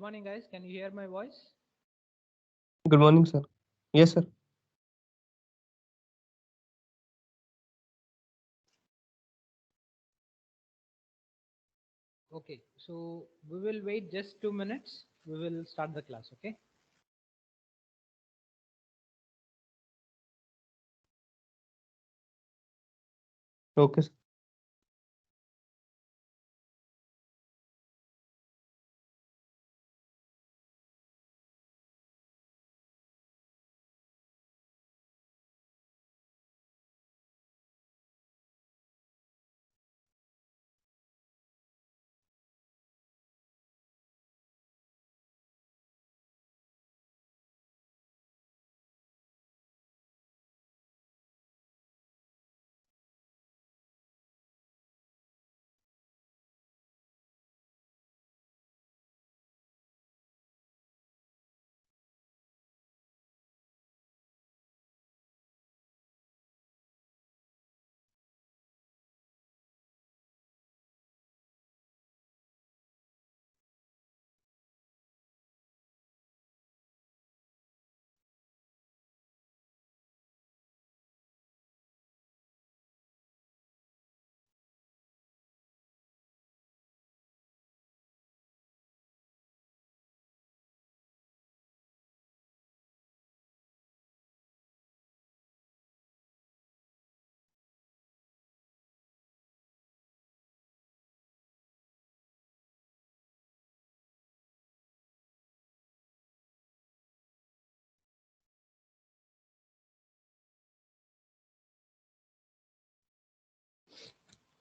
morning, guys. Can you hear my voice? Good morning, sir. Yes, sir. Okay, so we will wait just 2 minutes. We will start the class, okay? Okay, sir.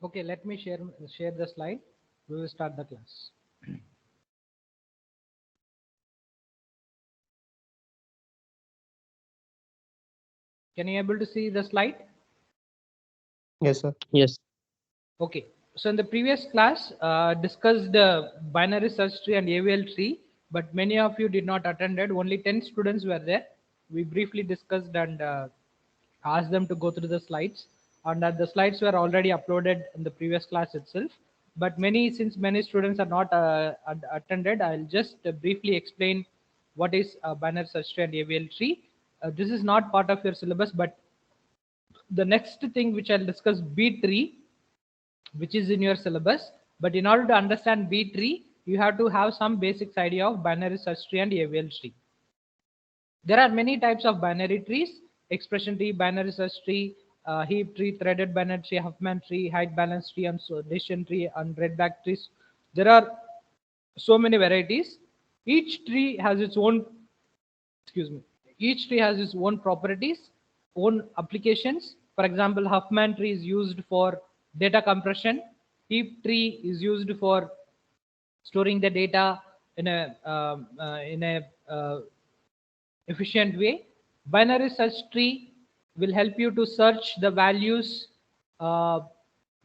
Okay, let me share the slide. We will start the class. Can you able to see the slide? Yes, sir. Yes. Okay, so in the previous class, discussed binary search tree and AVL tree, but many of you did not attended. Only 10 students were there. We briefly discussed and asked them to go through the slides, and the slides were already uploaded in the previous class itself. But since many students are not attended, I'll just briefly explain what is binary search tree and AVL tree. This is not part of your syllabus, but the next thing which I'll discuss, B tree, which is in your syllabus. But in order to understand B tree, you have to have some basics idea of binary search tree and AVL tree. There are many types of binary trees: expression tree, binary search tree, heap tree, threaded binary tree, Huffman tree, height balance tree, and so decision tree, and redback trees. There are so many varieties. Each tree has its own, excuse me, each tree has its own properties, own applications. For example, Huffman tree is used for data compression. Heap tree is used for storing the data in a efficient way. Binary search tree will help you to search the values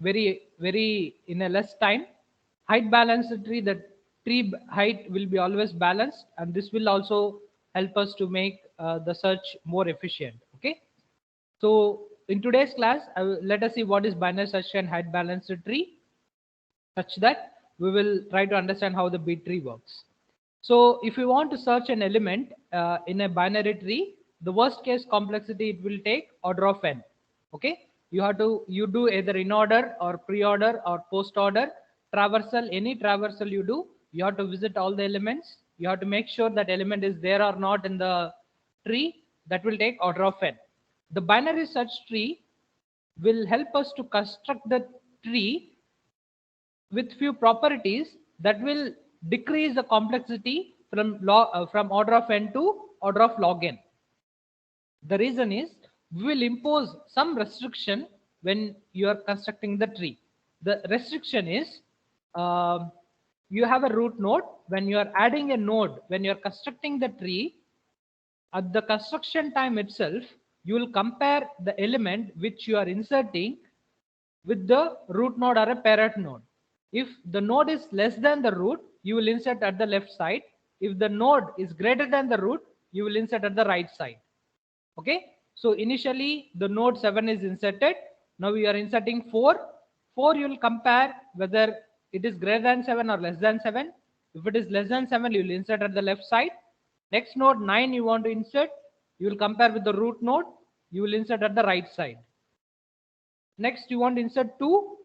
very in a less time. Height balance tree, the tree height will be always balanced, and this will also help us to make the search more efficient. Okay, so in today's class, let us see what is binary search and height balance tree, such that we will try to understand how the B tree works. So if you want to search an element in a binary tree, the worst case complexity it will take order of n. Okay, you do either in order or pre-order or post-order traversal. Any traversal you do, you have to visit all the elements. You have to make sure that element is there or not in the tree. That will take order of n. The binary search tree will help us to construct the tree with few properties that will decrease the complexity from order of n to order of log n. The reason is we will impose some restriction when you are constructing the tree. The restriction is, you have a root node. When you are adding a node, when you are constructing the tree, at the construction time itself, you will compare the element which you are inserting with the root node or a parent node. If the node is less than the root, you will insert at the left side. If the node is greater than the root, you will insert at the right side. Okay, so initially the node 7 is inserted. Now we are inserting 4. 4 you will compare whether it is greater than 7 or less than 7. If it is less than 7, you will insert at the left side. Next node 9 you want to insert, you will compare with the root node, you will insert at the right side. Next you want to insert 2,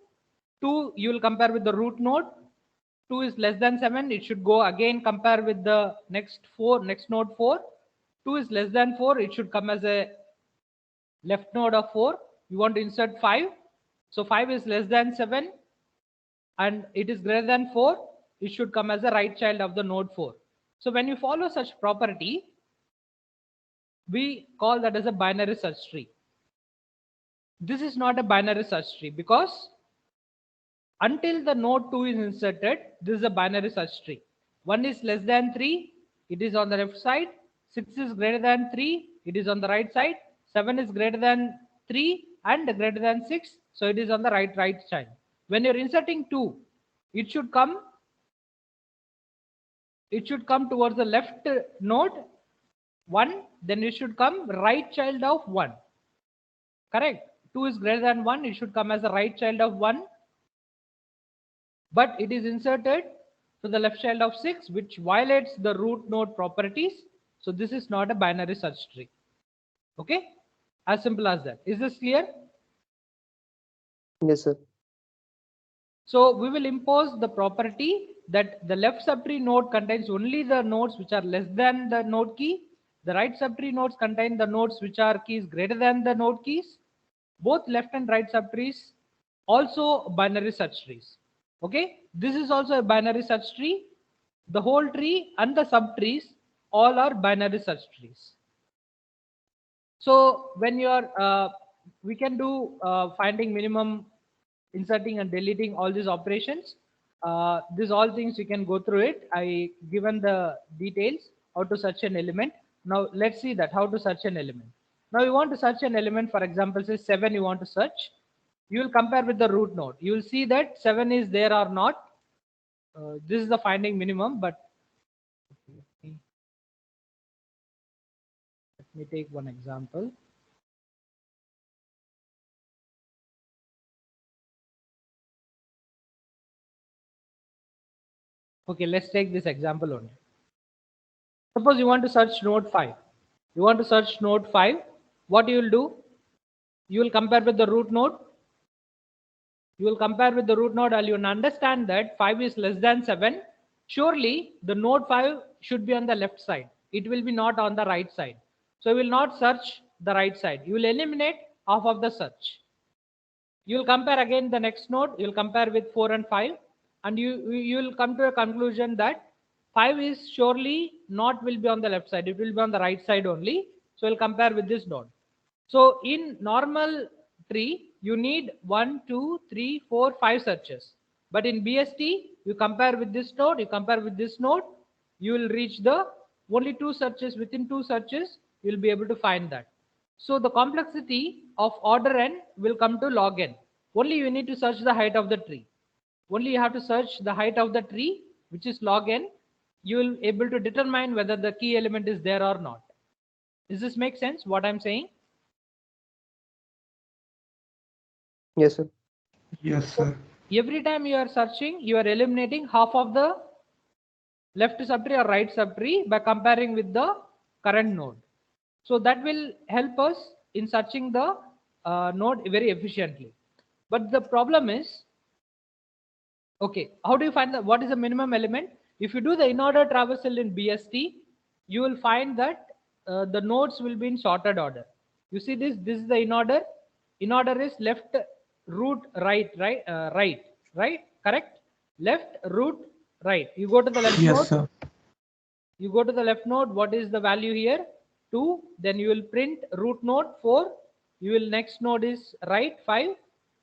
you will compare with the root node. 2 is less than 7, it should go again compare with the next node 4. 2 is less than 4, it should come as a left node of 4. You want to insert 5, so 5 is less than 7 and it is greater than 4, it should come as a right child of the node 4. So when you follow such property, we call that as a binary search tree. This is not a binary search tree because until the node 2 is inserted, this is a binary search tree. 1 is less than 3, it is on the left side. 6 is greater than 3, it is on the right side. 7 is greater than 3 and greater than 6, so it is on the right child. When you're inserting 2, it should come towards the left node 1, then it should come right child of 1. Correct? 2 is greater than 1, it should come as the right child of 1. But it is inserted to the left child of 6, which violates the root node properties. So this is not a binary search tree. Okay? As simple as that. Is this clear? Yes, sir. So we will impose the property that the left subtree node contains only the nodes which are less than the node key. The right subtree nodes contain the nodes which are keys greater than the node keys. Both left and right subtrees also binary search trees. Okay, this is also a binary search tree. The whole tree and the subtrees all are binary search trees. So when you are, we can do finding minimum, inserting and deleting all these operations. These all things you can go through it. I given the details how to search an element. Now let's see that how to search an element. Now you want to search an element, for example, say 7 you want to search. You will compare with the root node. You will see that 7 is there or not. This is the finding minimum, but let me take one example. Okay, let's take this example only. Suppose you want to search node 5. You want to search node 5. What you will do? You will compare with the root node. You will compare with the root node and you will understand that 5 is less than 7. Surely the node 5 should be on the left side. It will be not on the right side. So you will not search the right side. You will eliminate half of the search. You will compare again the next node. You will compare with 4 and 5. And you will come to a conclusion that 5 is surely not will be on the left side. It will be on the right side only. So we'll compare with this node. So in normal tree, you need 1, 2, 3, 4, 5 searches. But in BST, you compare with this node, you compare with this node, you will reach the only 2 searches. Within 2 searches, you will be able to find that. So the complexity of order n will come to log n. Only you need to search the height of the tree. Only you have to search the height of the tree, which is log n. You will able to determine whether the key element is there or not. Does this make sense what I'm saying? Yes, sir. Yes, sir. Every time you are searching, you are eliminating half of the left subtree or right subtree by comparing with the current node. So that will help us in searching the node very efficiently. But the problem is, okay, how do you find the what is the minimum element? If you do the in-order traversal in BST, you will find that the nodes will be in sorted order. You see this is the in-order. In-order is left, root, right, correct? Left, root, right. You go to the left Yes, node. sir. You go to the left node. What is the value here? 2. Then you will print root node 4. You will next node is right 5.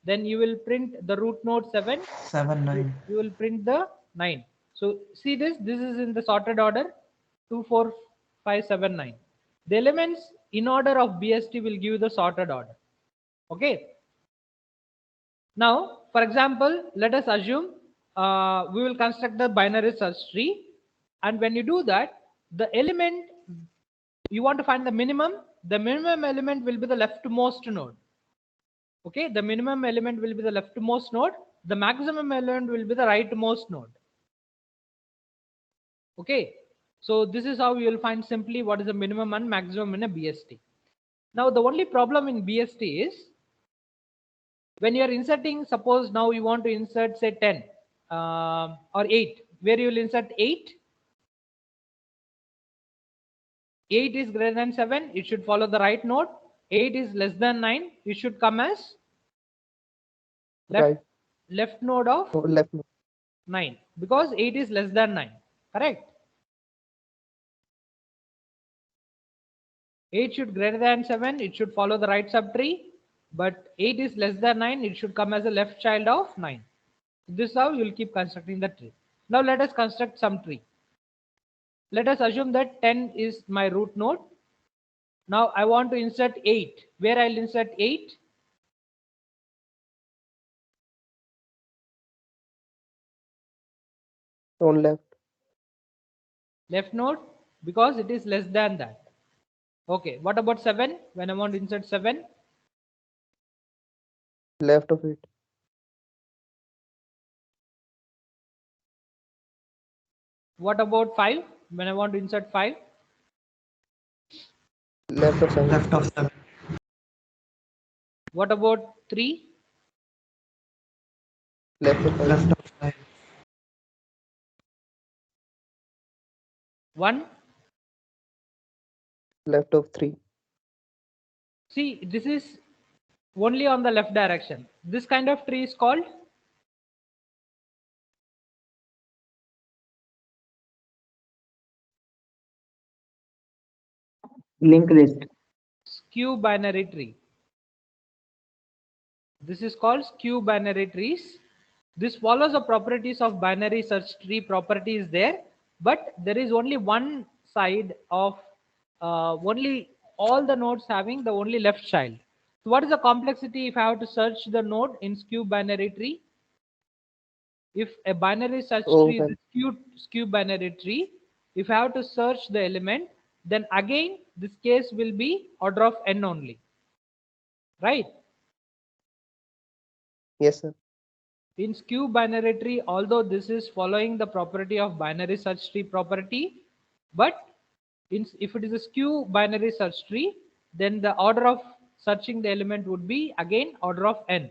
Then you will print the root node 7. 7, 9. You will print the 9. So see this is in the sorted order 2, 4, 5, 7, 9. The elements in order of BST will give the sorted order. Okay. Now, for example, let us assume we will construct the binary search tree, and when you do that, the element you want to find the minimum element will be the leftmost node. Okay, the minimum element will be the leftmost node. The maximum element will be the rightmost node. Okay, so this is how you will find simply what is the minimum and maximum in a BST. Now the only problem in BST is when you are inserting, suppose now you want to insert say 10 or 8, where you will insert 8. 8 is greater than 7, it should follow the right node. 8 is less than 9, it should come as Right. left node of Oh, left. 9, because 8 is less than 9, correct? 8 should greater than 7, it should follow the right subtree, but 8 is less than 9, it should come as a left child of 9. This is how you will keep constructing the tree. Now let us construct some tree. Let us assume that 10 is my root node. Now I want to insert 8. Where I'll insert 8? On left. Left node, because it is less than that. Okay, what about 7? When I want to insert 7? Left of it. What about 5? When I want to insert 5? Left of 7. Left of 7. What about 3? Left of 5. Left of 5. 1? Left of 3. See, this is only on the left direction. This kind of tree is called linked list. skew binary tree. This is called skew binary trees. This follows the properties of binary search tree property is there, but there is only one side of only all the nodes having the only left child. So what is the complexity if I have to search the node in skew binary tree? If a binary search tree is a skew binary tree, if I have to search the element, then again this case will be order of n only, right? Yes, sir. In skew binary tree, although this is following the property of binary search tree property, but if it is a skew binary search tree, then the order of searching the element would be again order of n.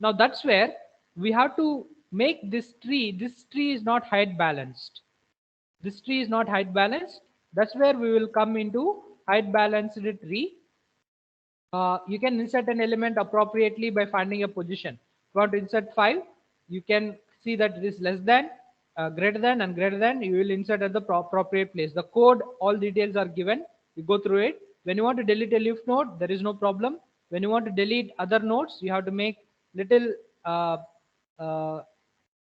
Now that's where we have to make this tree is not height balanced. This tree is not height balanced. That's where we will come into height balanced tree. You can insert an element appropriately by finding a position. If you want to insert 5, you can see that it is less than, greater than, and greater than. You will insert at the appropriate place. The code, all details are given. You go through it. When you want to delete a leaf node, there is no problem. When you want to delete other nodes, you have to make little uh,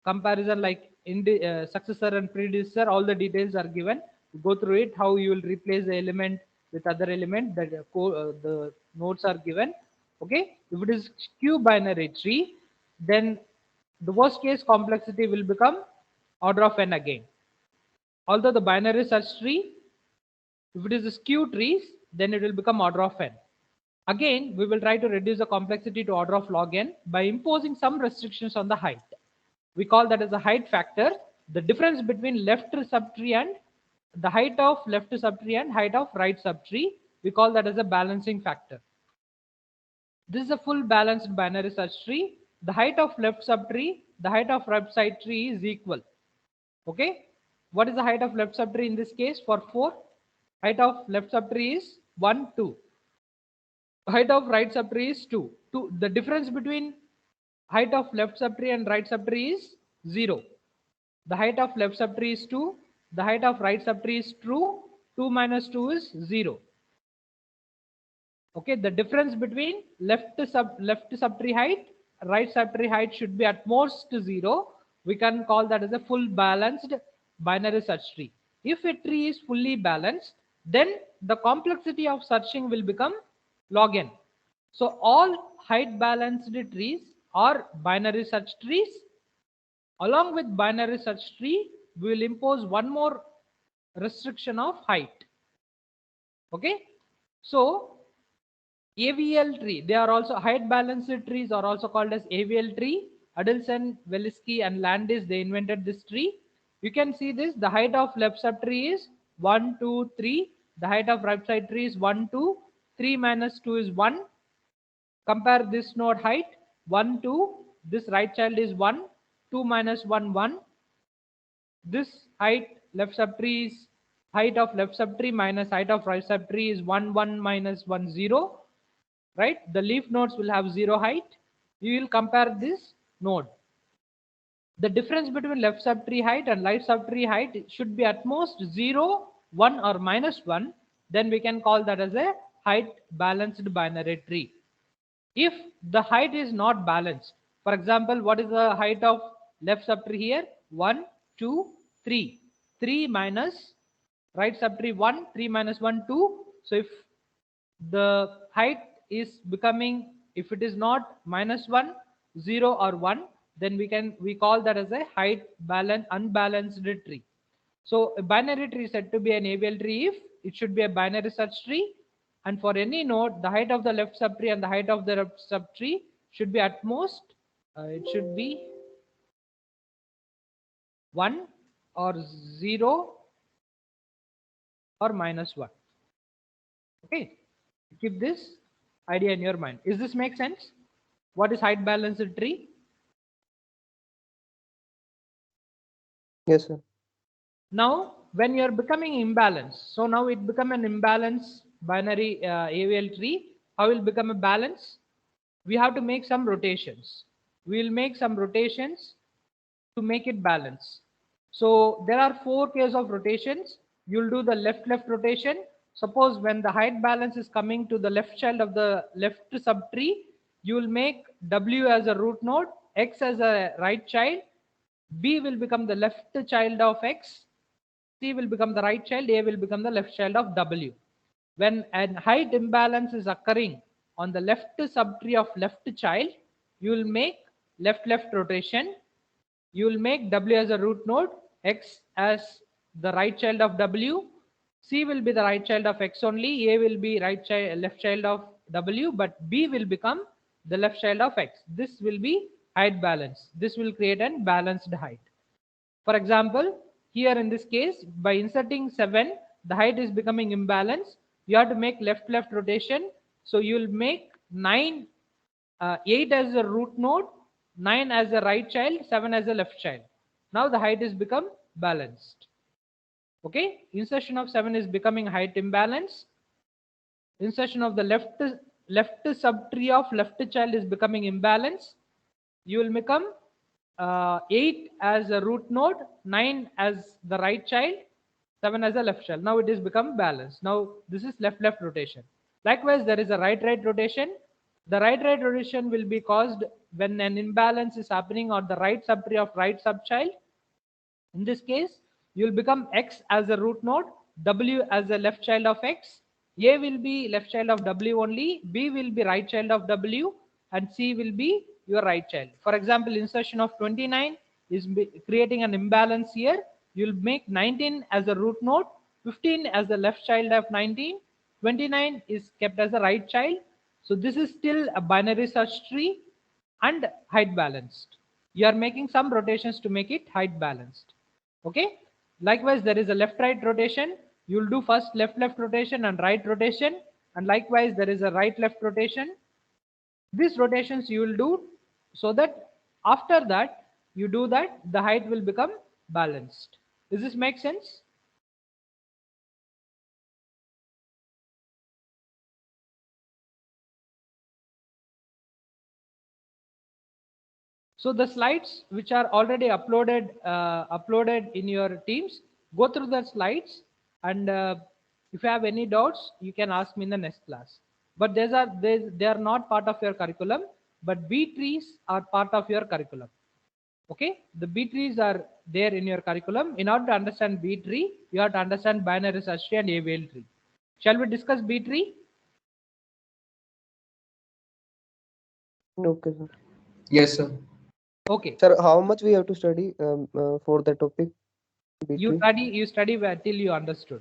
comparison like in the successor and predecessor. All the details are given. You go through it, how you will replace the element with other element, that the nodes are given. Okay, if it is skew binary tree, then the worst case complexity will become order of n again. Although the binary search tree, if it is a skew trees, then it will become order of n. Again, we will try to reduce the complexity to order of log n by imposing some restrictions on the height. We call that as a height factor. The difference between left subtree and the height of left subtree and height of right subtree, we call that as a balancing factor. This is a full balanced binary search tree. The height of left subtree, the height of right side tree is equal. Okay. What is the height of left subtree in this case for 4? Height of left subtree is 1, 2. Height of right subtree is 2. The difference between height of left subtree and right subtree is 0. The height of left subtree is 2. The height of right subtree is true. 2 minus 2 is 0. Okay, the difference between left subtree height, right subtree height should be at most 0. We can call that as a full balanced binary search tree. If a tree is fully balanced, then the complexity of searching will become log n. So all height balanced trees are binary search trees. Along with binary search tree, we will impose one more restriction of height. Okay, so AVL tree, they are also height balanced trees are also called as AVL tree. Adelson, Velinsky and Landis, they invented this tree. You can see this. The height of left subtree is 1, 2, 3. The height of right side tree is 1, 2. 3 minus 2 is 1. Compare this node height 1, 2. This right child is 1. 2 minus 1, 1. This height left subtree is height of left subtree minus height of right subtree is 1, 1 minus 1, 0. Right? The leaf nodes will have 0 height. You will compare this node. The difference between left subtree height and right subtree height should be at most 0, 1 or minus 1. Then we can call that as a height balanced binary tree. If the height is not balanced, for example, what is the height of left subtree here? 1, 2, 3. 3 minus right subtree 1, 3 minus 1, 2. So if the height is becoming, if it is not minus 1, 0 or 1, then we call that as a height unbalanced tree. So a binary tree is said to be an AVL tree if it should be a binary search tree, and for any node the height of the left subtree and the height of the left subtree should be at most it should be 1 or 0 or minus 1. Okay, keep this idea in your mind. Is this make sense? What is height balanced tree? Yes, sir. Now when you are becoming imbalanced, so now it become an imbalance binary AVL tree. How will become a balance? We have to make some rotations. We will make some rotations to make it balance. So there are 4 cases of rotations. You'll do the left rotation. Suppose when the height balance is coming to the left child of the left subtree, you will make W as a root node, X as a right child, B will become the left child of X, C will become the right child, A will become the left child of W. When a height imbalance is occurring on the left subtree of left child, you will make left rotation. You will make W as a root node, X as the right child of W, C will be the right child of X only, A will be left child of W, but B will become the left child of X. This will be height balance. This will create a balanced height. For example, here in this case, by inserting 7, the height is becoming imbalanced. You have to make left rotation. So you will make 9, 8 as a root node, 9 as a right child, 7 as a left child. Now the height is become balanced. Okay, insertion of 7 is becoming height imbalance. Insertion of the left subtree of left child is becoming imbalance. You will become 8 as a root node, 9 as the right child, 7 as a left child. Now it is become balanced. Now this is left rotation. Likewise, there is a right rotation. The right rotation will be caused when an imbalance is happening on the right subtree of right subchild. In this case, you will become X as a root node, W as a left child of X, A will be left child of W only, B will be right child of W, and C will be your right child. For example, insertion of 29 is creating an imbalance here. You'll make 19 as a root node, 15 as the left child of 19, 29 is kept as a right child. So this is still a binary search tree and height balanced. You are making some rotations to make it height balanced. Okay. Likewise, there is a left rotation. You'll do first left rotation and right rotation, and likewise there is a right left rotation. These rotations you will do so that after that you do that, the height will become balanced. Does this make sense? So the slides which are already uploaded in your Teams, go through the slides, and if you have any doubts, you can ask me in the next class. But they are not part of your curriculum, but B trees are part of your curriculum. Okay, the B trees are there in your curriculum. In order to understand B tree, you have to understand binary search tree and AVL tree. Shall we discuss B tree? Okay, sir. Yes, sir. Okay. Sir, how much we have to study for the topic? You study till you understood.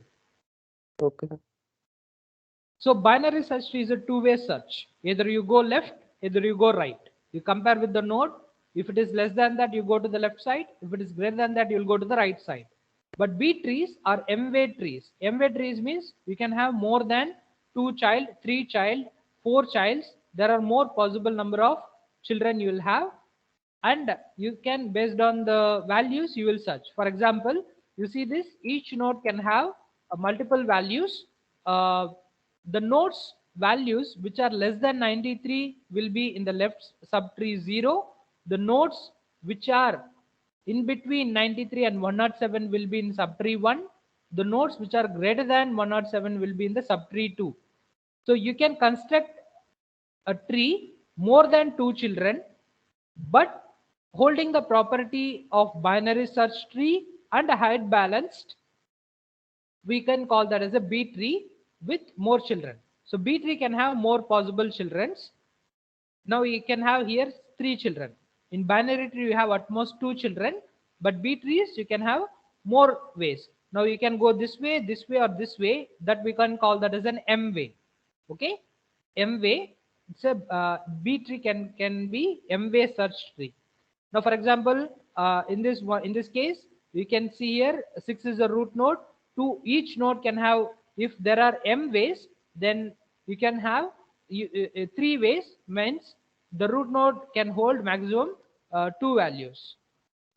Okay, sir. So binary search tree is a two-way search. Either you go left, either you go right. You compare with the node. If it is less than that, you go to the left side. If it is greater than that, you'll go to the right side. But B trees are M-way trees. M-way trees means you can have more than 2 child, 3 child, 4 childs. There are more possible number of children you will have, and you can, based on the values, you will search. For example, you see this, each node can have multiple values. The nodes values which are less than 93 will be in the left subtree 0. The nodes which are in between 93 and 107 will be in subtree 1. The nodes which are greater than 107 will be in the subtree 2. So you can construct a tree more than 2 children, but holding the property of binary search tree and height balanced. We can call that as a B tree with more children. So B tree can have more possible children. Now you can have here 3 children. In binary tree, you have at most 2 children, but B trees, you can have more ways. Now you can go this way, or this way. That we can call that as an M way. Okay, M way. It's a B tree can be M way search tree. Now, for example, in this case, you can see here 6 is a root node. To each node can have, if there are M ways, then you can have 3 ways, means the root node can hold maximum 2 values.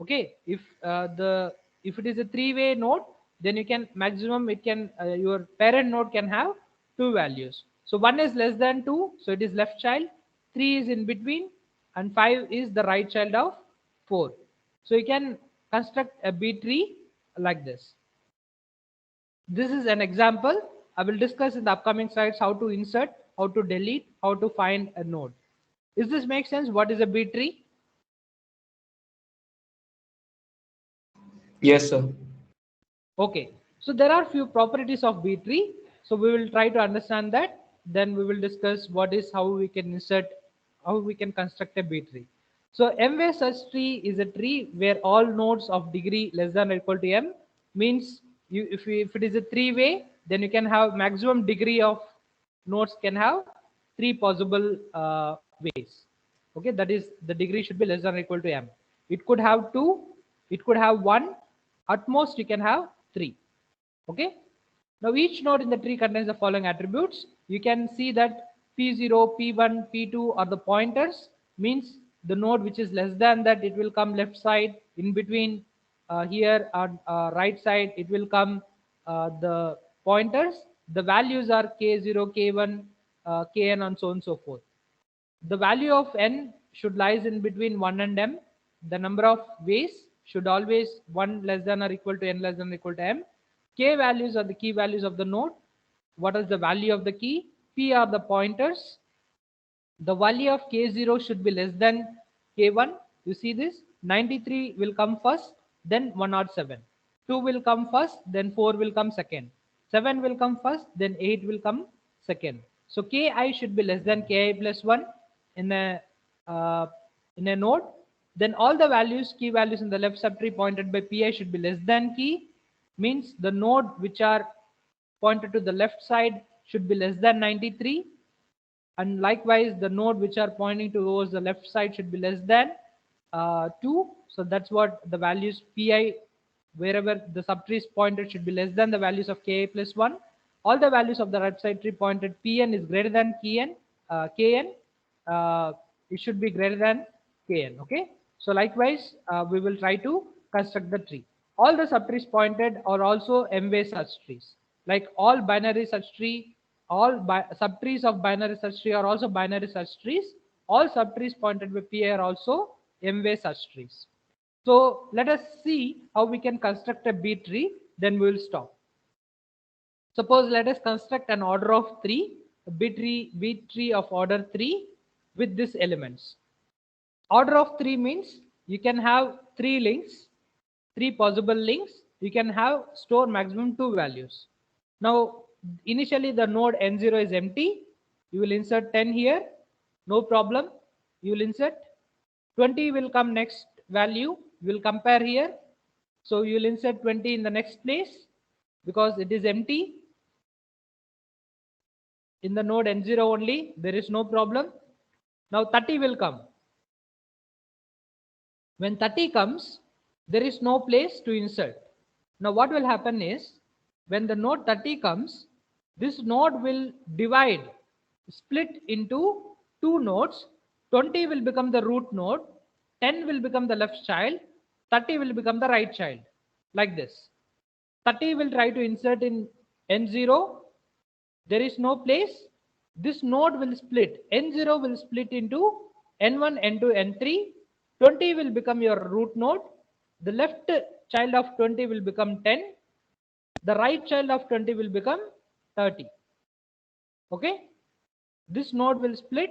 Okay, if it is a 3-way node, then you can maximum, it can your parent node can have 2 values. So 1 is less than 2, so it is left child, 3 is in between, and 5 is the right child of 4. So you can construct a B tree like this. This is an example. I will discuss in the upcoming slides how to insert, how to delete, how to find a node. Does this make sense? What is a B tree? Yes, sir. Okay, so there are few properties of B tree. So we will try to understand that. Then we will discuss how we can insert, how we can construct a B tree. So M-way search tree is a tree where all nodes of degree less than or equal to M, means if it is a 3-way, then you can have maximum degree of nodes can have 3 possible ways. Okay, that is, the degree should be less than or equal to M. It could have 2, it could have 1, at most you can have 3. Okay, now each node in the tree contains the following attributes. You can see that P0, P1, P2 are the pointers, means the node which is less than that, it will come left side. In between here on right side, it will come the pointers. The values are K0, K1, Kn, and so on and so forth. The value of n should lies in between 1 and m. The number of ways should always 1 less than or equal to n less than or equal to m. K values are the key values of the node. What is the value of the key? P are the pointers. The value of K0 should be less than K1. You see this? 93 will come first, then 107. 2 will come first, then 4 will come second. 7 will come first, then 8 will come second. So Ki should be less than Ki plus 1 in a node. Then all the values, key values in the left subtree pointed by Pi should be less than key, means the node which are pointed to the left side should be less than 93. And likewise, the node which are pointing towards the left side should be less than 2. So that's what the values Pi, wherever the subtree is pointed, should be less than the values of Ki plus 1. All the values of the right side tree pointed Pn is greater than Kn. It should be greater than Kn. Okay. So likewise, we will try to construct the tree. All the subtrees pointed are also M-way search trees. Like all binary search tree, all subtrees of binary search tree are also binary search trees. All subtrees pointed by Pi are also M-way search trees. So let us see how we can construct a B tree, then we will stop. Suppose let us construct an order of 3, a B tree of order 3 with these elements. Order of 3 means you can have 3 links, 3 possible links. You can have store maximum 2 values. Now initially the node n0 is empty. You will insert 10 here, no problem. You will insert 20 will come next value. You will compare here. So you will insert 20 in the next place because it is empty. In the node n0 only, there is no problem. Now 30 will come. When 30 comes, there is no place to insert. Now what will happen is, when the node 30 comes, this node will divide, split into two nodes. 20 will become the root node, 10 will become the left child, 30 will become the right child, like this. 30 will try to insert in N0. There is no place. This node will split. N0 will split into N1, N2, N3. 20 will become your root node. The left child of 20 will become 10. The right child of 20 will become 30. Okay. This node will split.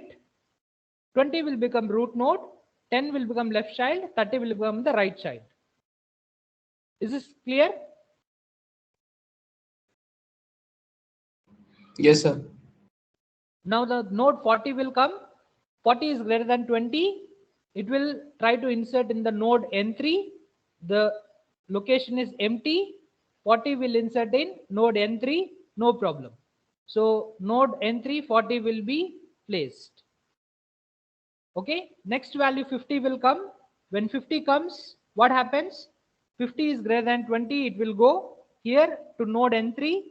20 will become root node. 10 will become left child. 30 will become the right child. Is this clear? Yes, sir. Now the node 40 will come. 40 is greater than 20. It will try to insert in the node N3. The location is empty. 40 will insert in node N3. No problem. So node N3, 40 will be placed. Okay. Next value 50 will come. When 50 comes, what happens? 50 is greater than 20. It will go here to node N3.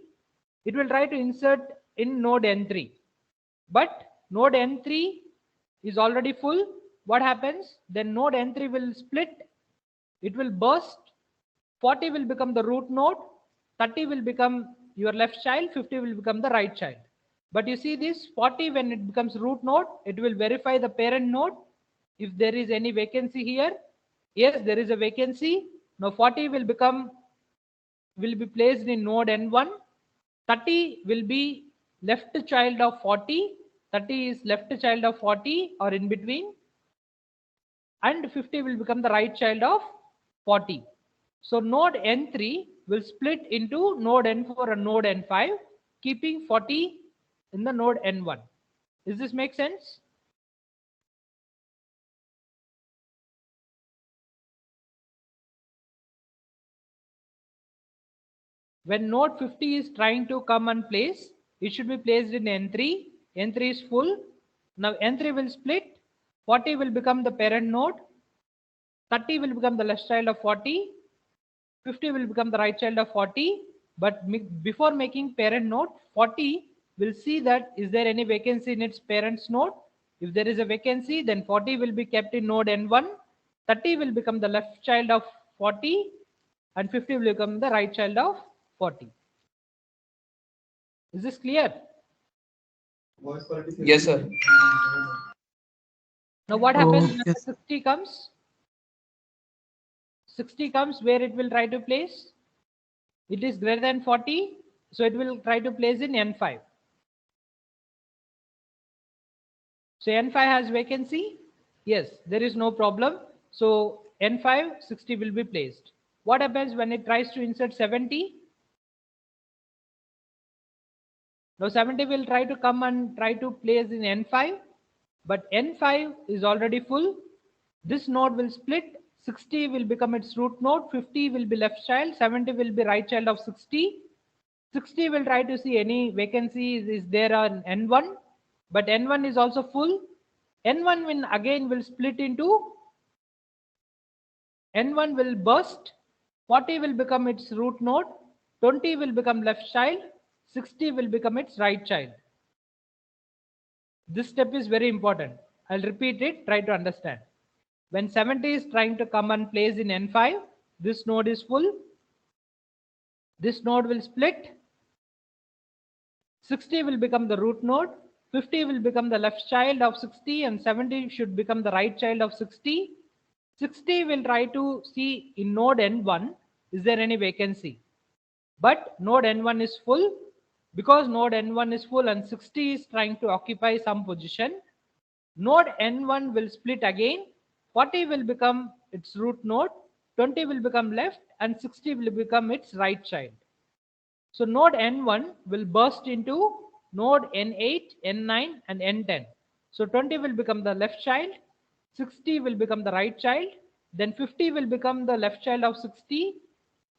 It will try to insert in node N3. But node N3 is already full. What happens? Then node N3 will split. It will burst. 40 will become the root node. 30 will become your left child. 50 will become the right child. But you see this 40, when it becomes root node, it will verify the parent node. If there is any vacancy here, yes, there is a vacancy. Now 40 will be placed in node N1. 30 will be left child of 40. 30 is left child of 40 or in between. And 50 will become the right child of 40. So node N3 will split into node N4 and node N5, keeping 40 in the node N1. Does this make sense? When node 50 is trying to come and place, it should be placed in N3. N3 is full. Now N3 will split. 40 will become the parent node. 30 will become the left child of 40. 50 will become the right child of 40. But before making parent node, 40 will see that is there any vacancy in its parent's node. If there is a vacancy, then 40 will be kept in node N1. 30 will become the left child of 40. And 50 will become the right child of 40. Is this clear? Yes, sir. Now what happens when yes. the 60 comes? 60 comes, where it will try to place? It is greater than 40, so it will try to place in N5. So N5 has vacancy? Yes, there is no problem. So N5, 60 will be placed. What happens when it tries to insert 70? Now 70 will try to come and try to place in N5, but N5 is already full. This node will split. 60 will become its root node. 50 will be left child. 70 will be right child of 60. 60 will try to see any vacancies is there on N1, but N1 is also full. N1 will split into, N1 will burst. 40 will become its root node. 20 will become left child. 60 will become its right child. This step is very important. I'll repeat it. Try to understand. When 70 is trying to come and place in N5, this node is full. This node will split. 60 will become the root node. 50 will become the left child of 60 and 70 should become the right child of 60. 60 will try to see in node N1, is there any vacancy? But node N1 is full. Because node N1 is full and 60 is trying to occupy some position, node N1 will split again. 40 will become its root node, 20 will become left, and 60 will become its right child. So node N1 will burst into node N8, N9, and N10. So 20 will become the left child, 60 will become the right child, then 50 will become the left child of 60,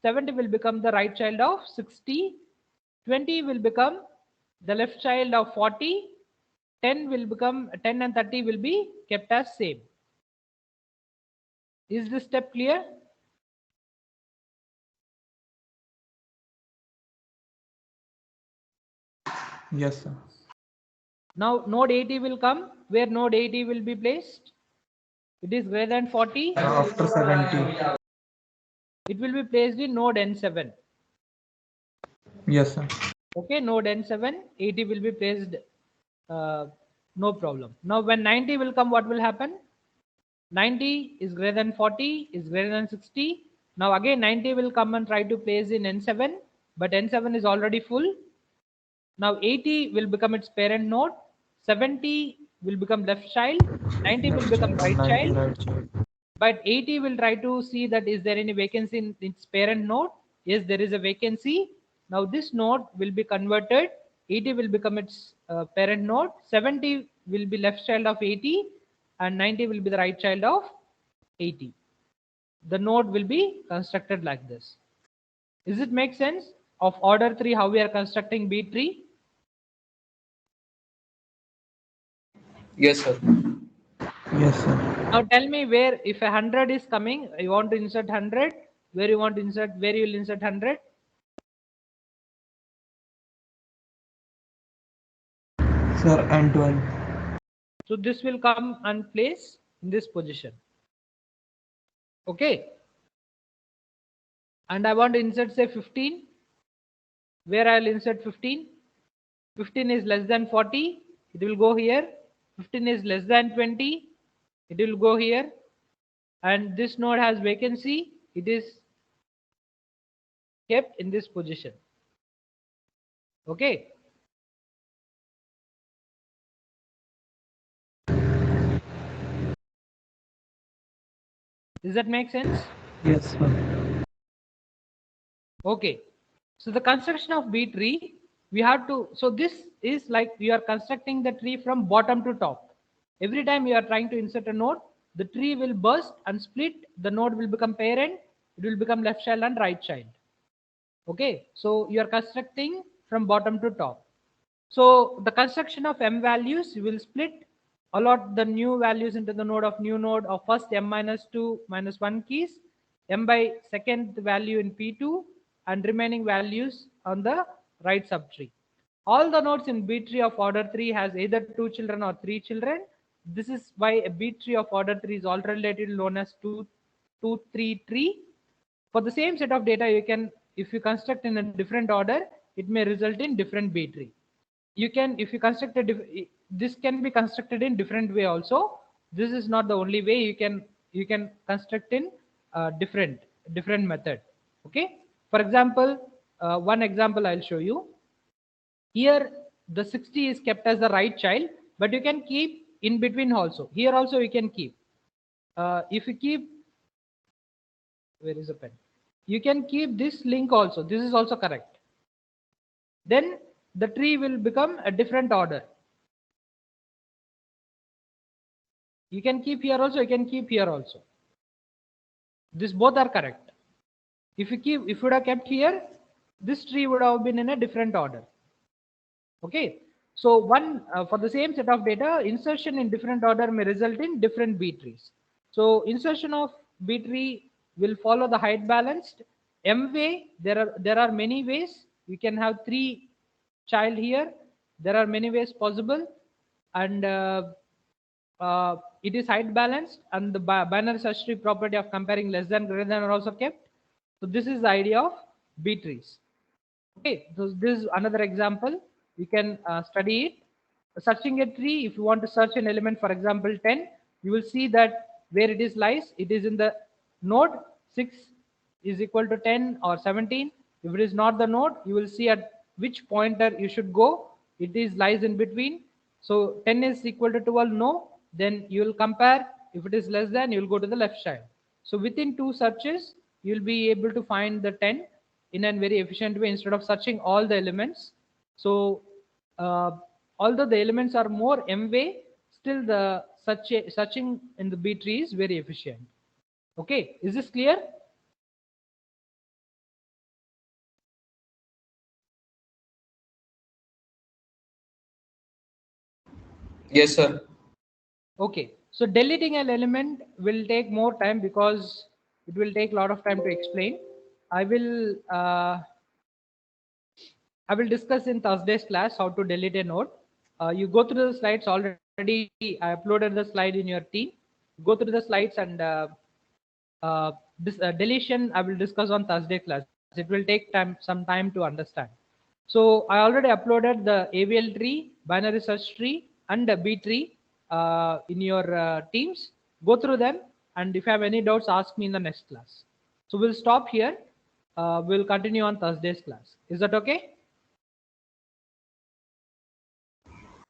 70 will become the right child of 60, 20 will become the left child of 40, 10 will become 10 and 30 will be kept as same. Is this step clear? Yes, sir. Now node 80 will come. Where node 80 will be placed? It is greater than 40. After 70. It will be placed in node N7. Yes, sir. Okay, node N7, 80 will be placed, no problem. Now when 90 will come, what will happen? 90 is greater than 40, is greater than 60. Now again 90 will come and try to place in N7, but N7 is already full. Now 80 will become its parent node, 70 will become left child, 90 will become right 90 child, right child. but 80 will try to see that is there any vacancy in its parent node. Yes, there is a vacancy. Now this node will be converted. 80 will become its parent node, 70 will be left child of 80, and 90 will be the right child of 80. The node will be constructed like this. Does it make sense of order 3 how we are constructing B tree? Yes, sir. Yes, sir. Now tell me, where if 100 is coming, you want to insert 100, where you want to insert, where you will insert 100? Sir, and 12. So this will come and place in this position. Okay. And I want to insert say 15. Where I'll insert 15? 15 is less than 40. It will go here. 15 is less than 20. It will go here. And this node has vacancy. It is kept in this position. Okay. Does that make sense? Yes, sir. Okay. So the construction of B tree, we have to, so this is like you are constructing the tree from bottom to top. Every time you are trying to insert a node, the tree will burst and split. The node will become parent. It will become left child and right child. Okay. So you are constructing from bottom to top. So the construction of m values, you will split, allot the new values into the node of new node of first m minus 2 minus 1 keys, m by second value in P2, and remaining values on the right subtree. All the nodes in B tree of order 3 has either 2 children or 3 children. This is why a B tree of order 3 is alternatively known as 2-3 tree. For the same set of data, you can, if you construct in a different order, it may result in different B tree. You can, if you construct this can be constructed in different way also. This is not the only way. You can construct in different method. Okay. For example, one example I'll show you. Here the 60 is kept as the right child, but you can keep in between also. Here also you can keep. If you keep, where is the pen? You can keep this link also. This is also correct. Then the tree will become a different order. You can keep here also, you can keep here also. This both are correct. If you would have kept here, this tree would have been in a different order. Okay. So one for the same set of data, insertion in different order may result in different B trees. So insertion of B tree will follow the height balanced M way. There are many ways. You can have 3 child here. There are many ways possible, and it is height balanced, and the binary search tree property of comparing less than greater than are also kept. So this is the idea of B trees. Okay, so this is another example. You can study it. Searching a tree, if you want to search an element, for example 10, you will see that where it is lies, it is in the node 6 is equal to 10 or 17. If it is not the node, you will see at which pointer you should go. It is lies in between. So 10 is equal to 12, no. Then you will compare. If it is less than, you will go to the left side. So within 2 searches, you will be able to find the 10 in a very efficient way instead of searching all the elements. So although the elements are more M way, still the searching in the B tree is very efficient. Okay, is this clear? Yes, sir. Okay, So deleting an element will take more time because it will take a lot of time to explain. I will discuss in Thursday's class how to delete a node. You go through the slides already. I uploaded the slide in your team. Go through the slides and this deletion I will discuss on Thursday class. It will take some time to understand. So I already uploaded the AVL tree, binary search tree, and the B tree in your teams. Go through them, and if you have any doubts, ask me in the next class. So we'll stop here. We'll continue on Thursday's class. Is that okay?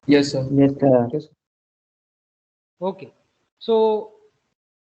Yes, sir. Yes, sir. Yes. Okay. So